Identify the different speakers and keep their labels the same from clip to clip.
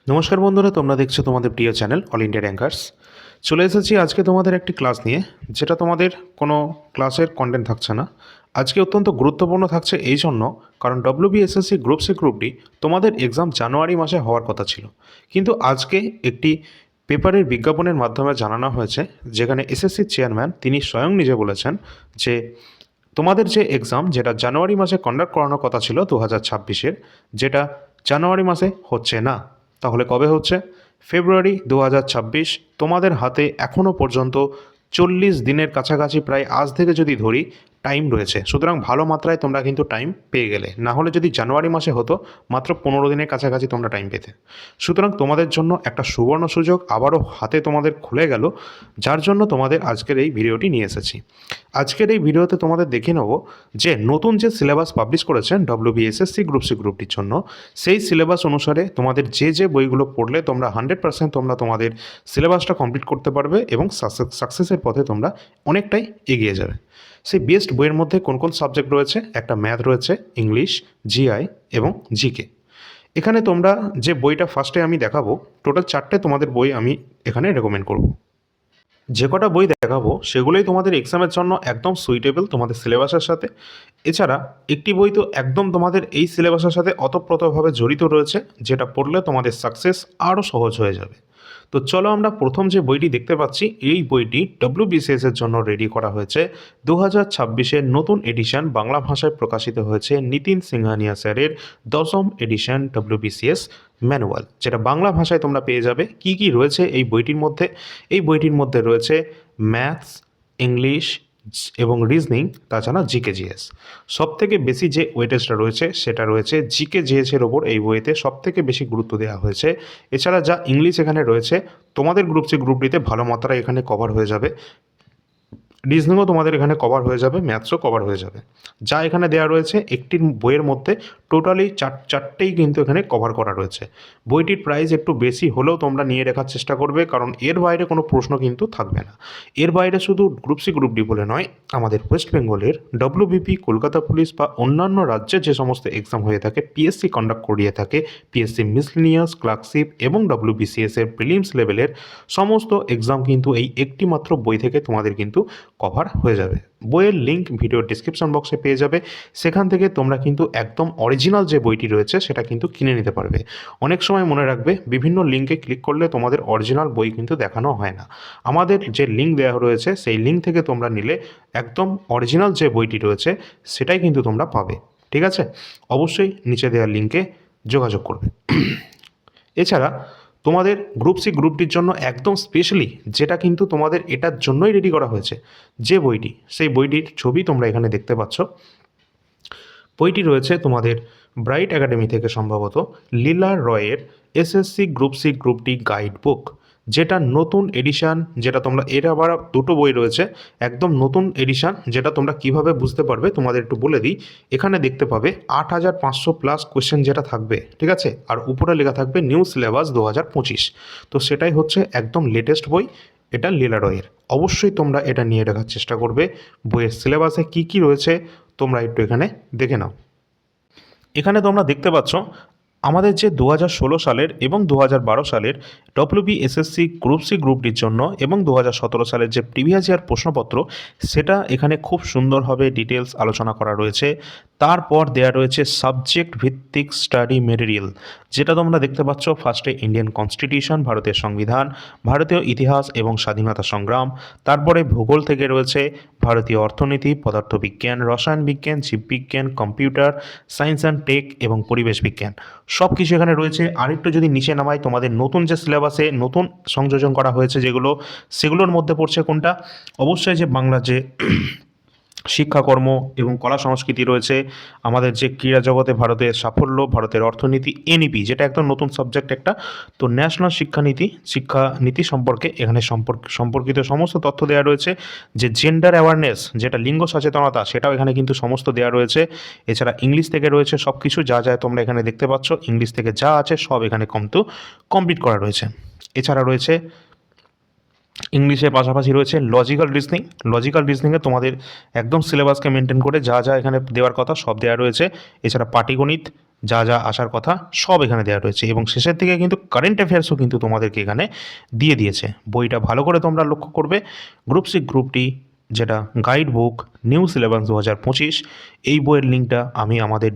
Speaker 1: নমস্কার বন্ধুরা, তোমরা দেখছো তোমাদের প্রিয় চ্যানেল অল ইন্ডিয়া র্যাঙ্কার্স। চলে এসেছি আজকে তোমাদের একটি ক্লাস নিয়ে, যেটা তোমাদের কোনো ক্লাসের কন্টেন্ট থাকছে না। আজকে অত্যন্ত গুরুত্বপূর্ণ থাকছে এই জন্য, কারণ WBSSC group C group D তোমাদের এক্সাম জানুয়ারি মাসে হওয়ার কথা ছিল, কিন্তু আজকে একটি পেপারের বিজ্ঞাপনের মাধ্যমে জানানো হয়েছে, যেখানে এসএসসির চেয়ারম্যান তিনি স্বয়ং নিজে বলেছেন যে তোমাদের যে এক্সাম যেটা জানুয়ারি মাসে কন্ডাক্ট করানোর কথা ছিল 2026-এর, যেটা জানুয়ারি মাসে হচ্ছে না। তাহলে কবে হচ্ছে? ফেব্রুয়ারি 2026। তোমাদের হাতে এখনও পর্যন্ত 40 দিনের কাছাকাছি, প্রায় আজ থেকে যদি ধরি, টাইম রয়েছে। সুতরাং ভালো মাত্রায় তোমরা কিন্তু টাইম পেয়ে গেলে। না হলে যদি জানুয়ারি মাসে হতো, মাত্র 15 দিনের কাছাকাছি তোমরা টাইম পেতে। সুতরাং তোমাদের জন্য একটা সুবর্ণ সুযোগ আবারও হাতে তোমাদের খুলে গেল, যার জন্য তোমাদের আজকের এই ভিডিওটি নিয়ে এসেছি। আজকের এই ভিডিওতে তোমাদের দেখে নেব যে নতুন যে সিলেবাস পাবলিশ করেছেন ডব্লিউবিএসএসসি গ্রুপ সি গ্রুপটির জন্য, সেই সিলেবাস অনুসারে তোমাদের যে যে বইগুলো পড়লে তোমরা 100% তোমরা তোমাদের সিলেবাসটা কমপ্লিট করতে পারবে এবং সাকসেসের পথে তোমরা অনেকটাই এগিয়ে যাবে। সেই বেস্ট বইয়ের মধ্যে কোন কোন সাবজেক্ট রয়েছে? একটা ম্যাথ রয়েছে, ইংলিশ, জিআই এবং জিকে। এখানে তোমরা যে বইটা ফার্স্টে আমি দেখাবো, টোটাল 4টে তোমাদের বই আমি এখানে রেকমেন্ড করব। যে কটা বই দেখাবো সেগুলোই তোমাদের এক্সামের জন্য একদম সুইটেবল তোমাদের সিলেবাসের সাথে। এছাড়া একটি বই তো একদম তোমাদের এই সিলেবাসের সাথে ওতপ্রোতভাবে জড়িত রয়েছে, যেটা পড়লে তোমাদের সাকসেস আরও সহজ হয়ে যাবে। তো চলো আমরা প্রথম যে বইটি দেখতে পাচ্ছি, এই বইটি ডব্লিউবিসিএস এর জন্য রেডি করা হয়েছে। 2026-এর নতুন এডিশন বাংলা ভাষায় প্রকাশিত হয়েছে নিতিন সিংহানিয়া স্যারের 10ম এডিশন ডব্লিউবিসিএস ম্যানুয়াল, যেটা বাংলা ভাষায় তোমরা পেয়ে যাবে। কি কি রয়েছে এই বইটির মধ্যে? এই বইটির মধ্যে রয়েছে ম্যাথস, ইংলিশ এবং রিজনিং, তাছাড়া জিকে জিএস। সব থেকে বেশি যে ওয়েটেজটা রয়েছে সেটা রয়েছে জিকে জিএসের ওপর। এই বইতে সব থেকে বেশি গুরুত্ব দেওয়া হয়েছে। এছাড়া যা ইংলিশ এখানে রয়েছে, তোমাদের গ্রুপ সি গ্রুপ ডিতে ভালো মাত্রায় এখানে কভার হয়ে যাবে। রিজনিংও তোমাদের এখানে কভার হয়ে যাবে, ম্যাথসও কভার হয়ে যাবে। যা এখানে দেওয়া রয়েছে একটি বইয়ের মধ্যে টোটালি চারটেই কিন্তু এখানে কভার করা রয়েছে। বইটির প্রাইস একটু বেশি হলেও তোমরা নিয়ে রাখার চেষ্টা করবে, কারণ এর বাইরে কোনো প্রশ্ন কিন্তু থাকবে না। এর বাইরে শুধু গ্রুপ সি গ্রুপ ডি বলে নয়, আমাদের ওয়েস্ট বেঙ্গলের ডব্লিউবিপি, কলকাতা পুলিশ বা অন্যান্য রাজ্যে যে সমস্ত এক্সাম হয়ে থাকে, পিএসসি কন্ডাক্ট করিয়ে থাকে, পিএসসি মিসলিনিয়াস, ক্লার্কশিপ এবং ডব্লিউবিসিএস এর প্রিলিমস লেভেলের সমস্ত এক্সাম কিন্তু এই একটি মাত্র বই থেকে তোমাদের কিন্তু কভার হয়ে যাবে। বইয়ের লিঙ্ক ভিডিও ডিসক্রিপশন বক্সে পেয়ে যাবে। সেখান থেকে তোমরা কিন্তু একদম অরিজিনাল যে বইটি রয়েছে সেটা কিন্তু কিনে নিতে পারবে। অনেক সময় মনে রাখবে, বিভিন্ন লিঙ্কে ক্লিক করলে তোমাদের অরিজিনাল বই কিন্তু দেখানো হয় না। আমাদের যে লিঙ্ক দেওয়া রয়েছে সেই লিঙ্ক থেকে তোমরা নিলে একদম অরিজিনাল যে বইটি রয়েছে সেটাই কিন্তু তোমরা পাবে। ঠিক আছে? অবশ্যই নিচে দেওয়া লিঙ্কে যোগাযোগ করবে। এছাড়া তোমাদের গ্রুপ সি গ্রুপটির জন্য একদম স্পেশালি যেটা কিন্তু তোমাদের এটার জন্যই রেডি করা হয়েছে, যে বইটি, সেই বইটির ছবি তোমরা এখানে দেখতে পাচ্ছ। বইটি রয়েছে তোমাদের ব্রাইট একাডেমি থেকে, সম্ভবত লীলা রয়ের SSC group C group D guide book, যেটা নতুন এডিশান। যেটা তোমরা, এর আবার দুটো বই রয়েছে, একদম নতুন এডিশান। যেটা তোমরা কিভাবে বুঝতে পারবে তোমাদের একটু বলে দিই। এখানে দেখতে পাবে 8500+ কোয়েশ্চেন যেটা থাকবে, ঠিক আছে, আর উপরে লেখা থাকবে নিউ সিলেবাস 2025। তো সেটাই হচ্ছে একদম লেটেস্ট বই, এটা লীলা রয়ের। অবশ্যই তোমরা এটা নিয়ে রাখার চেষ্টা করবে। বইয়ের সিলেবাসে কি কি রয়েছে তোমরা একটু এখানে দেখে নাও। এখানে তোমরা দেখতে পাচ্ছ আমাদের যে 2016 সালের এবং 2012 সালের ডব্লিউবিএসএসসি গ্রুপ সি গ্রুপ ডির জন্য এবং 2017 সালের যে প্রিভিয়াস ইয়ার প্রশ্নপত্র, সেটা এখানে খুব সুন্দরভাবে ডিটেলস আলোচনা করা রয়েছে। তারপর দেয়া রয়েছে সাবজেক্ট ভিত্তিক স্টাডি মেটেরিয়াল, যেটা তোমরা দেখতে পাচ্ছ। ফার্স্টে ইন্ডিয়ান কনস্টিটিউশন, ভারতের সংবিধান, ভারতীয় ইতিহাস এবং স্বাধীনতা সংগ্রাম। তারপরে ভূগোল থেকে রয়েছে ভারতীয় অর্থনীতি, পদার্থবিজ্ঞান, রসায়ন বিজ্ঞান, জীববিজ্ঞান, কম্পিউটার সায়েন্স অ্যান্ড টেক এবং পরিবেশ বিজ্ঞান। সব কিছু এখানে রয়েছে। আরেকটু যদি নিচে নামাই, তোমাদের নতুন যে সিলেবাসে নতুন সংযোজন করা হয়েছে যেগুলো, সেগুলোর মধ্যে পড়ছে কোনটা? অবশ্যই যে বাংলা যে শিক্ষাকর্ম এবং কলা সংস্কৃতি রয়েছে, আমাদের যে ক্রীড়া জগতে ভারতের সাফল্য, ভারতের অর্থনীতি, এনইপি যেটা একদম নতুন সাবজেক্ট একটা। তো ন্যাশনাল শিক্ষানীতি সম্পর্কে এখানে সম্পর্কিত সমস্ত তথ্য দেওয়া রয়েছে। যে জেন্ডার অ্যাওয়ারনেস, যেটা লিঙ্গ সচেতনতা, সেটাও এখানে কিন্তু সমস্ত দেওয়া রয়েছে। এছাড়া ইংলিশ থেকে রয়েছে সব কিছু, যা যা তোমরা এখানে দেখতে পাচ্ছ, ইংলিশ থেকে যা আছে সব এখানে কিন্তু কমপ্লিট করা রয়েছে। এছাড়া রয়েছে ইংলিশের পাশাপাশি রয়েছে লজিক্যাল রিজনিংয়ে তোমাদের একদম সিলেবাসকে মেনটেন করে যা যা এখানে দেওয়ার কথা সব দেওয়া রয়েছে। এছাড়া পাটিগণিত, যা যা আসার কথা সব এখানে দেওয়া রয়েছে, এবং শেষের দিকে কিন্তু কারেন্ট অ্যাফেয়ার্সও কিন্তু তোমাদেরকে এখানে দিয়ে দিয়েছে। বইটা ভালো করে তোমরা লক্ষ্য করবে। গ্রুপ সি গ্রুপ ডি যেটা গাইড বুক নিউ সিলেবাস 2025, এই বইয়ের লিঙ্কটা আমি আমাদের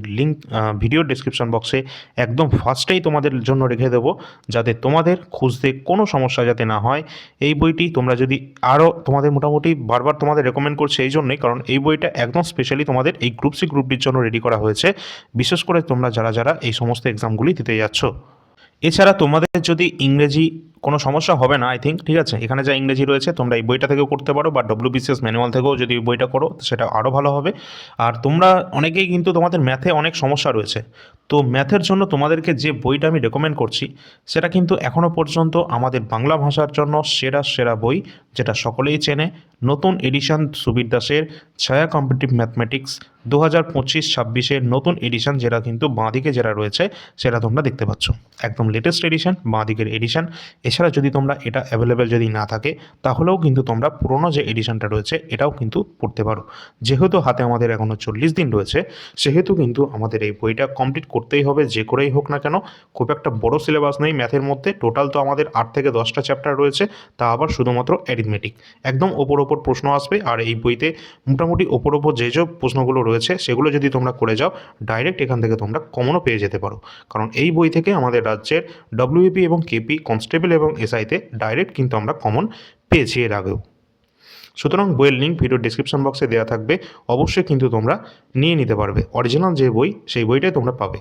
Speaker 1: ভিডিও ডিসক্রিপশন বক্সে একদম ফার্স্টেই তোমাদের জন্য রেখে দেবো, যাতে তোমাদের খুঁজতে কোনো সমস্যা যাতে না হয়। এই বইটি তোমরা যদি আরও তোমাদের মোটামুটি বারবার তোমাদের রেকমেন্ড করছে এই জন্যই, কারণ এই বইটা একদম স্পেশালি তোমাদের এই গ্রুপ সি গ্রুপ ডির জন্য রেডি করা হয়েছে, বিশেষ করে তোমরা যারা যারা এই সমস্ত এক্সামগুলি দিতে যাচ্ছ। এছাড়া তোমাদের যদি ইংরেজি কোনো সমস্যা হবে না আই থিঙ্ক, ঠিক আছে, এখানে যা ইংরেজি রয়েছে তোমরা এই বইটা থেকেও করতে পারো, বা ডব্লিউবিসিএস ম্যানুয়াল থেকেও যদি বইটা করো সেটা আরও ভালো হবে। আর তোমরা অনেকেই কিন্তু তোমাদের ম্যাথে অনেক সমস্যা রয়েছে, তো ম্যাথের জন্য তোমাদেরকে যে বইটা আমি রেকমেন্ড করছি সেটা কিন্তু এখনও পর্যন্ত আমাদের বাংলা ভাষার জন্য সেরা সেরা বই, যেটা সকলেই চেনে। নতুন এডিশন সুবীর দাসের ছায়া কম্পিটিটিভ ম্যাথমেটিক্স 2025-26 নতুন এডিশন, যেটা কিন্তু বাঁদিকে যেটা রয়েছে সেটা তোমরা দেখতে পাচ্ছ, একদম লেটেস্ট এডিশন, বাঁদিকের এডিশন। এছাড়া যদি তোমরা এটা অ্যাভেলেবেল যদি না থাকে তাহলেও কিন্তু তোমরা পুরনো যে এডিশনটা রয়েছে এটাও কিন্তু পড়তে পারো। যেহেতু হাতে আমাদের এখনও 40 দিন রয়েছে, সেহেতু কিন্তু আমাদের এই বইটা কমপ্লিট করতেই হবে, যে করেই হোক না কেন। খুব একটা বড় সিলেবাস নেই ম্যাথের মধ্যে, টোটাল তো আমাদের 8 থেকে 10টা চ্যাপ্টার রয়েছে, তা আবার শুধুমাত্র অ্যারিথমেটিক। একদম ওপর প্রশ্ন আসবে, আর এই বইতে মোটামুটি ওপর যেসব প্রশ্নগুলো রয়েছে সেগুলো যদি তোমরা করে যাও ডাইরেক্ট এখান থেকে তোমরা কমনও পেয়ে যেতে পারো, কারণ এই বই থেকে আমাদের রাজ্যের ডব্লিউপি এবং কেপি কনস্টেবল এবং এসআইতে ডাইরেক্ট কিন্তু আমরা কমন পেয়েছি এর আগেও। সুতরাং বইয়ের লিঙ্ক ভিডিও ডিসক্রিপশন বক্সে দেওয়া থাকবে, অবশ্যই কিন্তু তোমরা নিয়ে নিতে পারবে। অরিজিনাল যে বই সেই বইটাই তোমরা পাবে।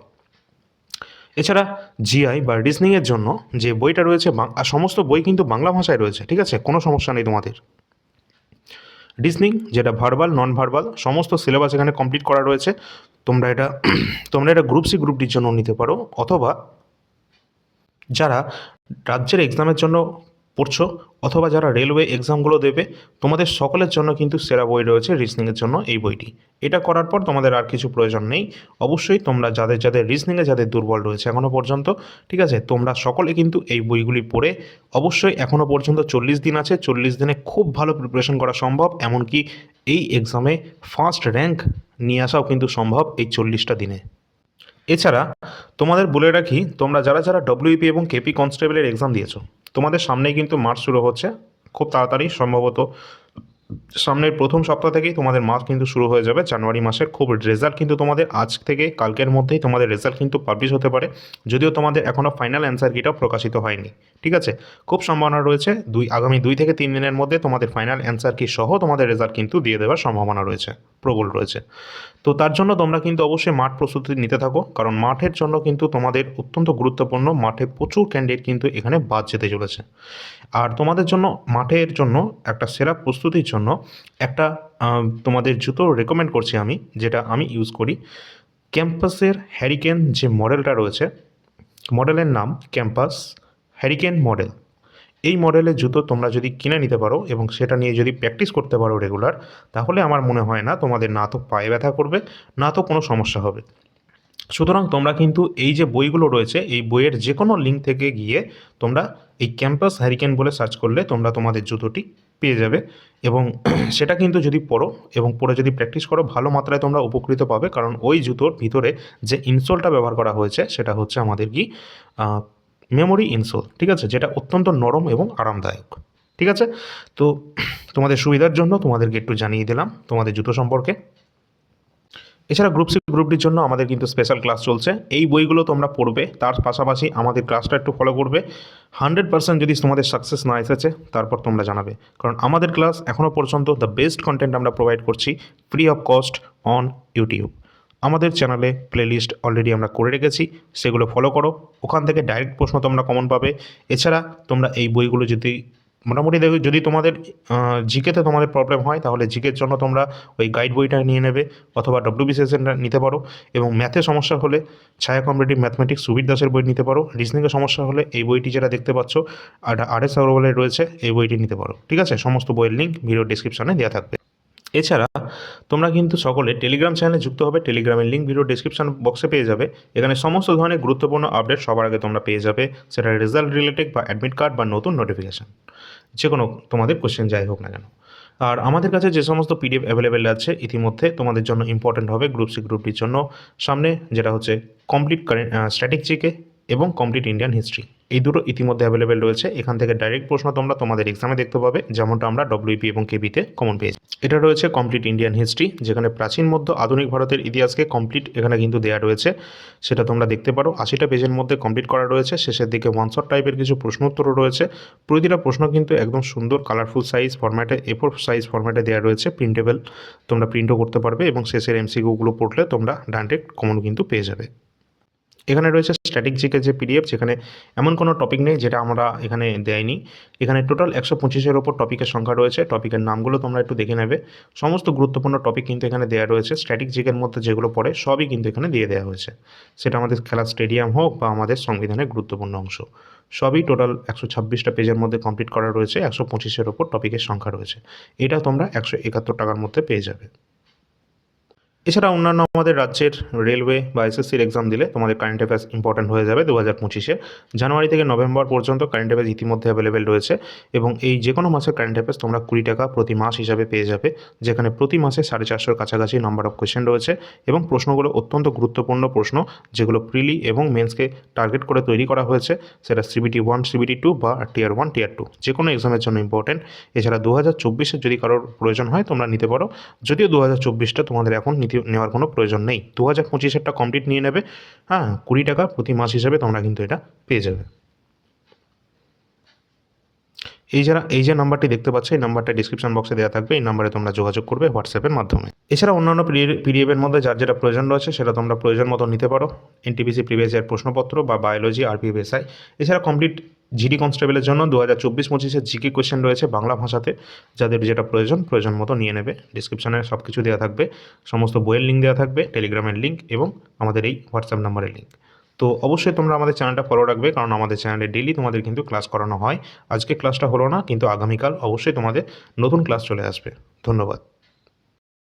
Speaker 1: এছাড়া জিআই বা রিজনিংয়ের জন্য যে বইটা রয়েছে, আর সমস্ত বই কিন্তু বাংলা ভাষায় রয়েছে, ঠিক আছে, কোনো সমস্যা নেই তোমাদের। রিজনিং যেটা ভার্বাল নন ভার্বাল সমস্ত সিলেবাস এখানে কমপ্লিট করা রয়েছে। তোমরা এটা গ্রুপ সি গ্রুপ ডির জন্য নিতে পারো, অথবা যারা রাজ্যের এক্সামের জন্য পড়ছো, অথবা যারা রেলওয়ে এক্সামগুলো দেবে, তোমাদের সকলের জন্য কিন্তু সেরা বই রয়েছে রিজনিংয়ের জন্য এই বইটি। এটা করার পর তোমাদের আর কিছু প্রয়োজন নেই। অবশ্যই তোমরা যাদের যাদের রিজনিংয়ে যাদের দুর্বল রয়েছে এখনও পর্যন্ত, ঠিক আছে, তোমরা সকলে কিন্তু এই বইগুলি পড়ে অবশ্যই, এখনও পর্যন্ত 40 দিন আছে, 40 দিনে খুব ভালো প্রিপারেশন করা সম্ভব, এমনকি এই এক্সামে ফার্স্ট র্যাঙ্ক নিয়ে আসাও কিন্তু সম্ভব এই 40টা দিনে। এছাড়া তোমাদের বলে রাখি, তোমরা যারা যারা ডব্লিউপি এবং কেপি কনস্টেবলের এক্সাম দিয়েছো, তোমাদের সামনেই কিন্তু মার্চ শুরু হচ্ছে খুব তাড়াতাড়ি, সম্ভবত সামনের প্রথম সপ্তাহ থেকেই তোমাদের মাস কিন্তু শুরু হয়ে যাবে জানুয়ারি মাসের। খুব রেজাল্ট কিন্তু তোমাদের আজ থেকে কালকের মধ্যেই তোমাদের রেজাল্ট কিন্তু পাবলিশ হতে পারে, যদিও তোমাদের এখনও ফাইনাল অ্যান্সার কিটাও প্রকাশিত হয়নি, ঠিক আছে। খুব সম্ভাবনা রয়েছে আগামী 2 থেকে 3 দিনের মধ্যে তোমাদের ফাইনাল অ্যান্সার কি সহ তোমাদের রেজাল্ট কিন্তু দিয়ে দেওয়ার সম্ভাবনা রয়েছে, প্রবল রয়েছে। তো তার জন্য তোমরা কিন্তু অবশ্যই মাঠ প্রস্তুতি নিতে থাকো, কারণ মাঠের জন্য কিন্তু তোমাদের অত্যন্ত গুরুত্বপূর্ণ, মাঠে প্রচুর ক্যান্ডিডেট কিন্তু এখানে বাদ যেতে চলেছে। আর তোমাদের জন্য মাঠের জন্য একটা সেরা প্রস্তুতির জন্য একটা তোমাদের জুতো রেকমেন্ড করছি আমি, যেটা আমি ইউজ করি। ক্যাম্পাসের হ্যারিকেন যে মডেলটা রয়েছে, মডেলের নাম ক্যাম্পাস হ্যারিকেন মডেল। এই মডেলের জুতো তোমরা যদি কিনে নিতে পারো এবং সেটা নিয়ে যদি প্র্যাকটিস করতে পারো রেগুলার, তাহলে আমার মনে হয় না তোমাদের না তো পায়ে ব্যথা করবে, না তো কোনো সমস্যা হবে। সুতরাং তোমরা কিন্তু এই যে বইগুলো রয়েছে, এই বইয়ের যে কোনো লিঙ্ক থেকে গিয়ে তোমরা এই ক্যাম্পাস হ্যারিকেন বলে সার্চ করলে তোমরা তোমাদের জুতোটি পেয়ে যাবে, এবং সেটা কিন্তু যদি পড়ো এবং পড়ে যদি প্র্যাকটিস করো, ভালো মাত্রায় তোমরা উপকৃত পাবে, কারণ ওই জুতোর ভিতরে যে ইনসোলটা ব্যবহার করা হয়েছে সেটা হচ্ছে আমাদের কি মেমোরি ইনসোল, ঠিক আছে, যেটা অত্যন্ত নরম এবং আরামদায়ক, ঠিক আছে। তো তোমাদের সুবিধার জন্য তোমাদেরকে একটু জানিয়ে দিলাম তোমাদের জুতো সম্পর্কে। এছাড়া গ্রুপ সি গ্রুপ ডির জন্য আমাদের কিন্তু স্পেশাল ক্লাস চলছে, এই বইগুলো তোমরা পড়বে, তার পাশাপাশি আমাদের ক্লাসটা একটু ফলো করবে। 100% যদি তোমাদের সাকসেস না এসেছে তারপর তোমরা জানাবে, কারণ আমাদের ক্লাস এখনও পর্যন্ত দ্য বেস্ট কন্টেন্ট আমরা প্রোভাইড করছি free of cost on YouTube. আমাদের চ্যানেলে প্লেলিস্ট অলরেডি আমরা করে রেখেছি, সেগুলো ফলো করো, ওখান থেকে ডাইরেক্ট প্রশ্ন তোমরা কমন পাবে। এছাড়া তোমরা এই বইগুলো যদি মোটামুটি দেখো, যদি তোমাদের জিকেতে তোমাদের প্রবলেম হয় তাহলে জিকের জন্য তোমরা ওই গাইড বইটা নিয়ে নেবে, অথবা ডব্লিউবিসিএসটা নিতে পারো, এবং ম্যাথে সমস্যা হলে ছায়া কম্পিটিটিভ ম্যাথমেটিক্স সুবীর দাসের বই নিতে পারো। রিজনিংয়ে সমস্যা হলে এই বইটি যেটা দেখতে পাচ্ছ আর এস আগরওয়ালের রয়েছে, এই বইটি নিতে পারো, ঠিক আছে। সমস্ত বইয়ের লিঙ্ক ভিডিও ডিসক্রিপশনে দেওয়া থাকবে। এছাড়া তোমরা কিন্তু সকলে টেলিগ্রাম চ্যানেলে যুক্ত হবে, টেলিগ্রামের লিঙ্ক ভিডিও ডিসক্রিপশন বক্সে পেয়ে যাবে। এখানে সমস্ত ধরনের গুরুত্বপূর্ণ আপডেট সবার আগে তোমরা পেয়ে যাবে, সেটা রেজাল্ট রিলেটেড বা অ্যাডমিট কার্ড বা নতুন নোটিফিকেশান, যে কোনো তোমাদের কোশ্চেন যাই হোক না কেন। আর আমাদের কাছে যে সমস্ত পিডিএফ অ্যাভেলেবেল আছে ইতিমধ্যে তোমাদের জন্য ইম্পর্টেন্ট হবে গ্রুপ সি গ্রুপ ডির জন্য সামনে, যেটা হচ্ছে কমপ্লিট কারেন্ট স্ট্যাটিক জিকে এবং কমপ্লিট ইন্ডিয়ান হিস্ট্রি। এই দুটো ইতিমধ্যে অ্যাভেলেবেল রয়েছে। এখান থেকে ডাইরেক্ট প্রশ্ন তোমরা তোমাদের এক্সামে দেখতে পাবে, যেমনটা আমরা ডব্লিউপি এবং কেবিতে কমন পেয়েছি। এটা রয়েছে কমপ্লিট ইন্ডিয়ান হিস্ট্রি, যেখানে প্রাচীন মধ্য আধুনিক ভারতের ইতিহাসকে কমপ্লিট এখানে কিন্তু দেওয়া রয়েছে, সেটা তোমরা দেখতে পারো। 80টা পেজের মধ্যে কমপ্লিট করা রয়েছে। শেষের দিকে ওয়ান শট টাইপের কিছু প্রশ্ন উত্তরও রয়েছে। প্রতিটা প্রশ্ন কিন্তু একদম সুন্দর কালারফুল সাইজ ফরম্যাটে, A4 সাইজ ফরম্যাটে দেওয়া রয়েছে, প্রিন্টেবল, তোমরা প্রিন্টও করতে পারবে এবং শেষের এমসিকিউগুলো পড়লে তোমরা ডাইরেক্ট কমন কিন্তু পেয়ে যাবে। এখানে রয়েছে স্ট্যাটিক জিকে যে পিডিএফ, যেখানে এমন কোনো টপিক নেই যেটা আমরা এখানে দেয়নি। এখানে টোটাল 125-এর ওপর টপিকের সংখ্যা রয়েছে। টপিকের নামগুলো তোমরা একটু দেখে নেবে। সমস্ত গুরুত্বপূর্ণ টপিক কিন্তু এখানে দেওয়া রয়েছে। স্ট্যাটিক জিকের মধ্যে যেগুলো পড়ে সবই কিন্তু এখানে দিয়ে দেওয়া হয়েছে, সেটা আমাদের খেলার স্টেডিয়াম হোক বা আমাদের সংবিধানের গুরুত্বপূর্ণ অংশ, সবই টোটাল 126টা পেজের মধ্যে কমপ্লিট করা রয়েছে। 125-এর ওপর টপিকের সংখ্যা রয়েছে। এটা তোমরা 171 টাকার মধ্যে পেয়ে যাবে। এছাড়া অন্যান্য আমাদের রাজ্যের রেলওয়ে বা এসএসসির এক্সাম দিলে তোমাদের কারেন্ট অ্যাফেয়ার্স ইম্পর্টেন্ট হয়ে যাবে। 2025-এ জানুয়ারি থেকে নভেম্বর পর্যন্ত কারেন্ট অ্যাফেয়ার্স ইতিমধ্যে অ্যাভেলেবেল রয়েছে এবং এই যে কোনো মাসের কারেন্ট অ্যাফেয়ার্স তোমরা 20 টাকা প্রতি মাস হিসাবে পেয়ে যাবে, যেখানে প্রতি মাসে 450-এর কাছাকাছি নাম্বার অফ কোয়েশ্চেন রয়েছে এবং প্রশ্নগুলো অত্যন্ত গুরুত্বপূর্ণ প্রশ্ন, যেগুলো প্রিলি এবং মেন্সকে টার্গেট করে তৈরি করা হয়েছে। সেটা CBT 1, CBT 2 বা টিয়ার 1, টিয়ার 2 যে কোনো এক্সামের জন্য ইম্পর্টেন্ট। এছাড়া 2024-এর যদি কারোর প্রয়োজন হয় তোমরা নিতে পারো, যদিও 2024টা তোমাদের এখন নেওয়ার কোনো প্রয়োজন নেই। 2025-এরটা কমপ্লিট নিয়ে নেবে। হ্যাঁ, 20 টাকা প্রতি মাস হিসাবে তোমরা কিন্তু এটা পেয়ে যাবে। এই যে নাম্বারটি দেখতে পাচ্ছ, এই নাম্বারটা ডিসক্রিপশন বক্সে দেওয়া থাকবে। এই নাম্বারে তোমরা যোগাযোগ করবে হোয়াটসঅ্যাপের মাধ্যমে। এছাড়া অন্যান্য পিডিএফের মধ্যে যার যেটা প্রয়োজন রয়েছে সেটা তোমরা প্রয়োজন মতো নিতে পারো। এনটিপিসি প্রিভিয়াস ইয়ার প্রশ্নপত্র বা বায়োলজি, RPFSI। এছাড়া কমপ্লিট জিডি কনস্টেবলের জন্য 2024-25-এর জিকে কোয়েশ্চেন রয়েছে বাংলা ভাষাতে, যাদের যেটা প্রয়োজন মতো নিয়ে নেবে। ডিসক্রিপশনে সব কিছু দেওয়া থাকবে, সমস্ত বইয়ের লিঙ্ক দেওয়া থাকবে, টেলিগ্রামের লিঙ্ক এবং আমাদের এই হোয়াটসঅ্যাপ নাম্বারের লিঙ্ক। তো অবশ্যই তোমরা আমাদের চ্যানেলটা ফলো রাখবে, কারণ আমাদের চ্যানেলে ডেইলি তোমাদের কিন্তু ক্লাস করানো হয়। আজকে ক্লাসটা হলো না, কিন্তু আগামীকাল অবশ্যই তোমাদের নতুন ক্লাস চলে আসবে। ধন্যবাদ।